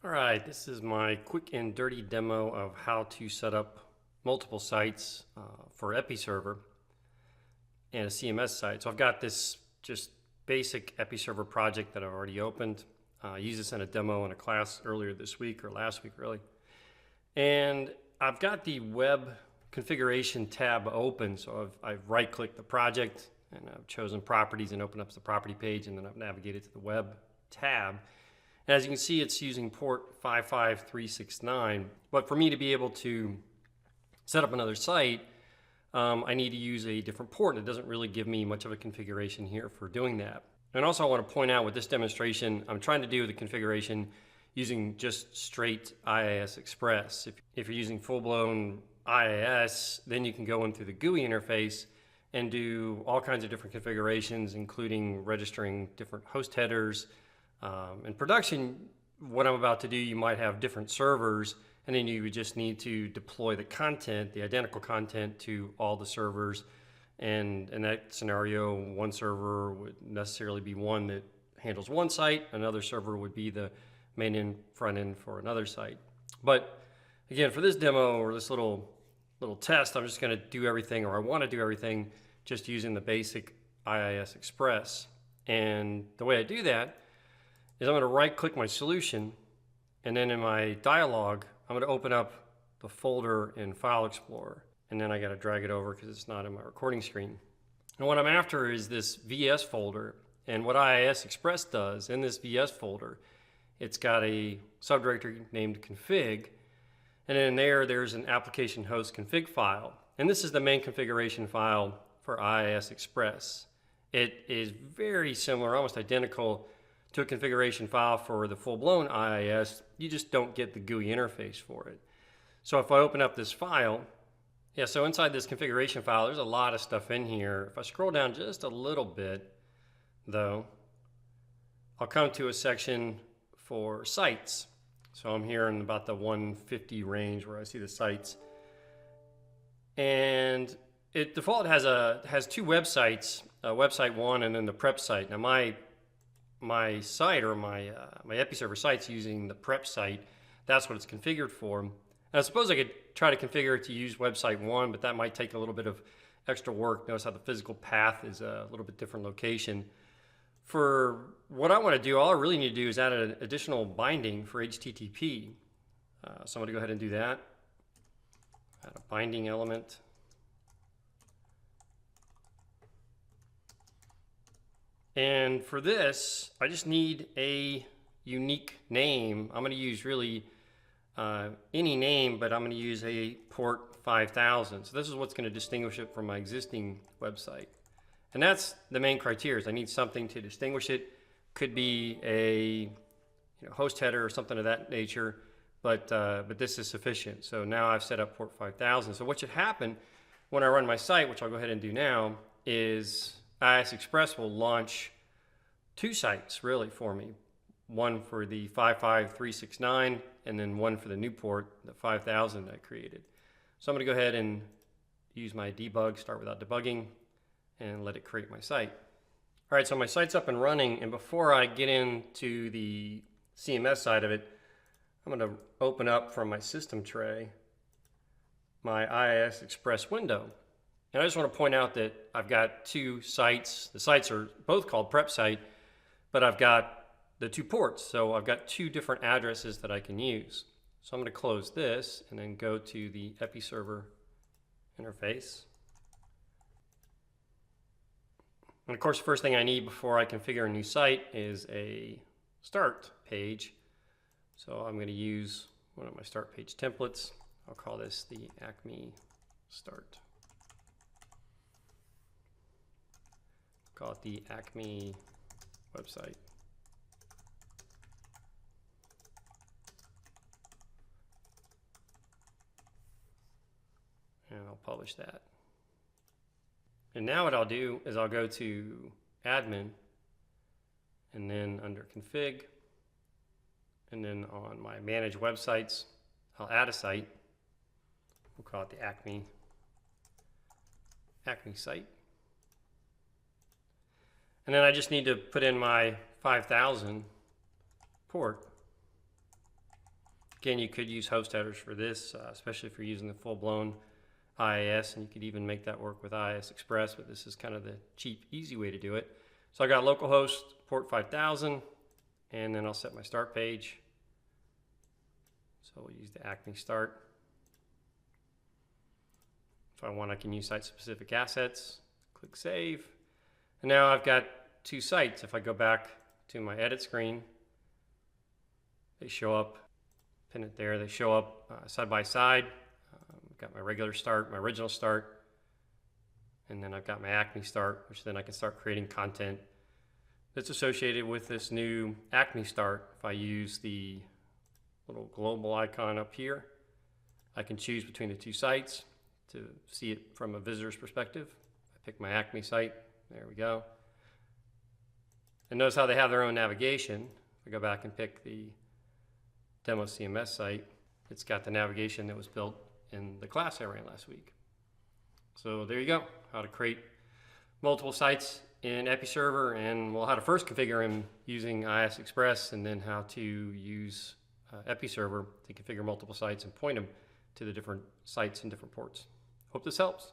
Alright, this is my quick and dirty demo of how to set up multiple sites for EpiServer and a CMS site. So I've got this just basic EpiServer project that I've already opened. I used this in a demo in a class earlier this week, or last week really. And I've got the web configuration tab open, so I've right-clicked the project and I've chosen properties and opened up the property page, and then I've navigated to the web tab. And as you can see, it's using port 55369. But for me to be able to set up another site, I need to use a different port. It doesn't really give me much of a configuration here for doing that. And also I want to point out with this demonstration, I'm trying to do the configuration using just straight IIS Express. If you're using full-blown IIS, then you can go in through the GUI interface and do all kinds of different configurations, including registering different host headers. In production, what I'm about to do, you might have different servers, and then you would just need to deploy the content, the identical content, to all the servers. And in that scenario, one server would necessarily be one that handles one site, another server would be the main end, front end for another site. But again, for this demo or this little test, I'm just going to do everything, or I want to do everything, just using the basic IIS Express. And the way I do that is I'm going to right-click my solution, and then in my dialog, I'm going to open up the folder in File Explorer, and then I got to drag it over because it's not in my recording screen. And what I'm after is this VS folder, and what IIS Express does in this VS folder, it's got a subdirectory named config, and in there's an application host config file, and this is the main configuration file for IIS Express. It is very similar, almost identical to a configuration file for the full-blown IIS. You just don't get the GUI interface for it. So if I open up this file, so inside this configuration file, there's a lot of stuff in here. If I scroll down just a little bit, though, I'll come to a section for sites. So I'm here in about the 150 range where I see the sites. And it default has two websites, website 1 and then the prep site. Now my site, or my EpiServer site's using the prep site. That's what it's configured for. And I suppose I could try to configure it to use website 1, but that might take a little bit of extra work. Notice how the physical path is a little bit different location. For what I want to do, all I really need to do is add an additional binding for HTTP. So I'm going to go ahead and do that. Add a binding element. And for this, I just need a unique name. I'm going to use really any name, but I'm going to use a port 5000. So this is what's going to distinguish it from my existing website. And that's the main criteria. I need something to distinguish it. Could be a host header or something of that nature, but this is sufficient. So now I've set up port 5000. So what should happen when I run my site, which I'll go ahead and do now, is IIS Express will launch two sites really for me. One for the 55369 and then one for the new port, the 5000 I created. So I'm going to go ahead and use my debug, start without debugging, and let it create my site. All right, so my site's up and running, and before I get into the CMS side of it, I'm going to open up from my system tray my IIS Express window. And I just want to point out that I've got two sites. The sites are both called prep site, but I've got the two ports. So I've got two different addresses that I can use. So I'm going to close this and then go to the EpiServer interface. And of course, the first thing I need before I configure a new site is a start page. So I'm going to use one of my start page templates. I'll call this the Acme Start. Call it the Acme website. And I'll publish that. And now what I'll do is I'll go to admin, and then under config, and then on my manage websites, I'll add a site. We'll call it the Acme site. And then I just need to put in my 5000 port. Again, you could use host headers for this, especially if you're using the full-blown IIS, and you could even make that work with IIS Express, but this is kind of the cheap, easy way to do it. So I got localhost port 5000, and then I'll set my start page. So we'll use the Acme start. If I want, I can use site-specific assets. Click Save. And now I've got two sites. If I go back to my edit screen, they show up, pin it there, they show up side by side. I've got my regular start, my original start, and then I've got my Acme start, which then I can start creating content that's associated with this new Acme start. If I use the little global icon up here, I can choose between the two sites to see it from a visitor's perspective. I pick my Acme site, there we go. And notice how they have their own navigation. If I go back and pick the demo CMS site, it's got the navigation that was built in the class I ran last week. So there you go, how to create multiple sites in EpiServer, and well, how to first configure them using IIS Express, and then how to use EpiServer to configure multiple sites and point them to the different sites and different ports. Hope this helps.